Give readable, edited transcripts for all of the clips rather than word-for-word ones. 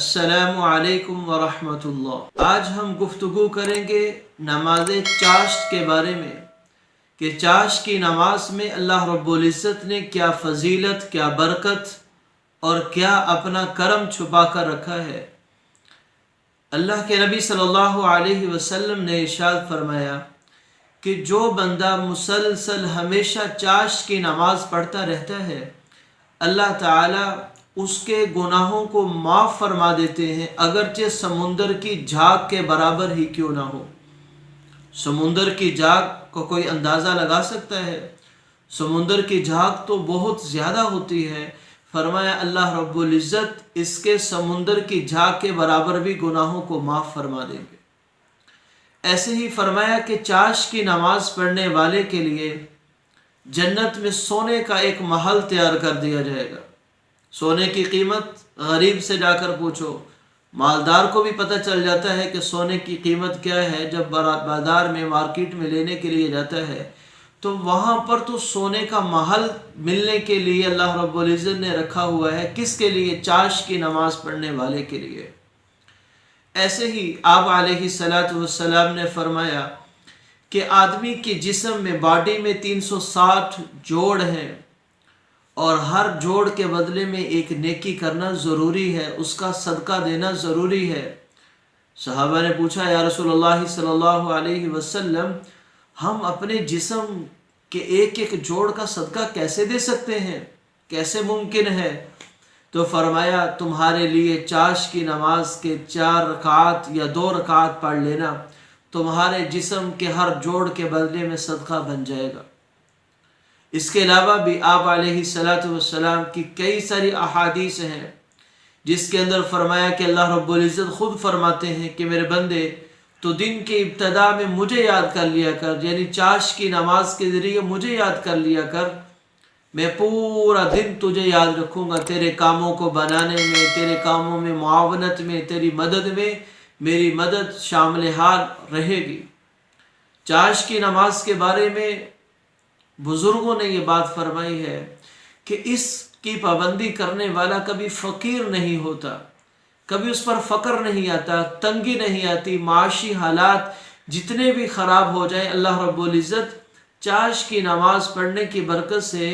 अस्सलामु अलैकुम वरहमतुल्लाह। आज हम गुफ्तगू करेंगे नमाज चाश्त के बारे में कि चाश्त की नमाज में अल्लाह रब्बुल इज़्ज़त ने क्या फजीलत, क्या बरकत और क्या अपना करम छुपा कर रखा है। अल्लाह के नबी सल्लल्लाहु अलैहि वसल्लम ने इरशाद फरमाया कि जो बंदा मुसलसल हमेशा चाश्त की नमाज पढ़ता रहता है, अल्लाह ताला उसके गुनाहों को माफ़ फरमा देते हैं, अगरचे समुंदर की झाग के बराबर ही क्यों ना हो। समुंदर की झाग को कोई अंदाज़ा लगा सकता है? समुंदर की झाग तो बहुत ज़्यादा होती है। फरमाया अल्लाह रब्बुल इज़्ज़त इसके समुंदर की झाग के बराबर भी गुनाहों को माफ़ फरमा देंगे। ऐसे ही फरमाया कि चाश्त की नमाज पढ़ने वाले के लिए जन्नत में सोने का एक महल तैयार कर दिया जाएगा। सोने की कीमत गरीब से जाकर पूछो, मालदार को भी पता चल जाता है कि सोने की कीमत क्या है। जब बाज़ार में, मार्केट में लेने के लिए जाता है तो वहाँ पर तो सोने का महल मिलने के लिए अल्लाह रब्बुल इज़्ज़त ने रखा हुआ है। किसके लिए? चाश्त की नमाज पढ़ने वाले के लिए। ऐसे ही आप अलैहिस्सलातु वस्सलाम ने फरमाया कि आदमी के जिस्म में, बॉडी में 360 जोड़ हैं और हर जोड़ के बदले में एक नेकी करना ज़रूरी है, उसका सदका देना ज़रूरी है। सहाबा ने पूछा, या रसूलुल्लाह सल्लल्लाहु अलैहि वसल्लम, हम अपने जिस्म के एक एक जोड़ का सदका कैसे दे सकते हैं, कैसे मुमकिन है? तो फरमाया, तुम्हारे लिए चाश्त की नमाज के 4 रकात या 2 रकात पढ़ लेना, तुम्हारे जिस्म के हर जोड़ के बदले में सदका बन जाएगा। इसके अलावा भी आप अलैहिस्सलातु वस्सलाम की कई सारी अहादीस हैं जिसके अंदर फरमाया कि अल्लाह रब्बुल इज़्ज़त खुद फरमाते हैं कि मेरे बंदे, तो दिन के इब्तदा में मुझे याद कर लिया कर, यानी चाश्त की नमाज के ज़रिए मुझे याद कर लिया कर, मैं पूरा दिन तुझे याद रखूँगा। तेरे कामों को बनाने में, तेरे कामों में मुआवनत में, तेरी मदद में मेरी मदद शामिल हाल रहेगी। चाश्त की नमाज के बारे में बुज़ुर्गों ने ये बात फरमाई है कि इसकी पाबंदी करने वाला कभी फ़कीर नहीं होता, कभी उस पर फ़क्र नहीं आता, तंगी नहीं आती। माशी हालात जितने भी ख़राब हो जाए, अल्लाह रब्बुल इज़्ज़त चाश्त की नमाज पढ़ने की बरकत से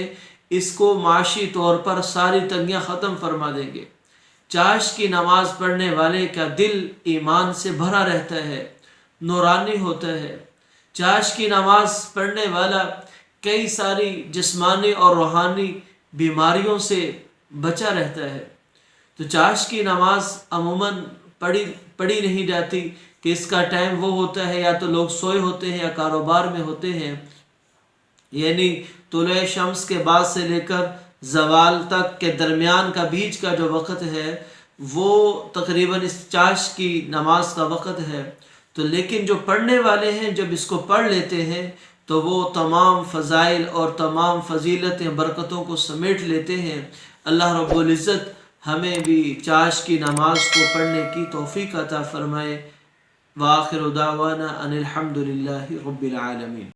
इसको माशी तौर पर सारी तंगियाँ ख़त्म फरमा देंगे। चाश्त की नमाज पढ़ने वाले का दिल ईमान से भरा रहता है, नूरानी होता है। चाश्त की नमाज पढ़ने वाला कई सारी जिस्मानी और रूहानी बीमारियों से बचा रहता है। तो चाश्त की नमाज अमूमन पढ़ी नहीं जाती कि इसका टाइम वो होता है या तो लोग सोए होते हैं या कारोबार में होते हैं, यानी तुलूए शम्स के बाद से लेकर ज़वाल तक के दरमियान का बीच का जो वक़्त है वो तकरीबन इस चाश्त की नमाज का वक़्त है। तो लेकिन जो पढ़ने वाले हैं, जब इसको पढ़ लेते हैं तो वो तमाम फ़ज़ाइल और तमाम फ़जीलतें, बरकतों को समेट लेते हैं। अल्लाह रब्बुल इज़्ज़त हमें भी चाश्त की नमाज को पढ़ने की तौफ़ीक़ अता फ़रमाए। व आखिरु दावाना अनिल हम्दुलिल्लाहि रब्बिल आलमीन।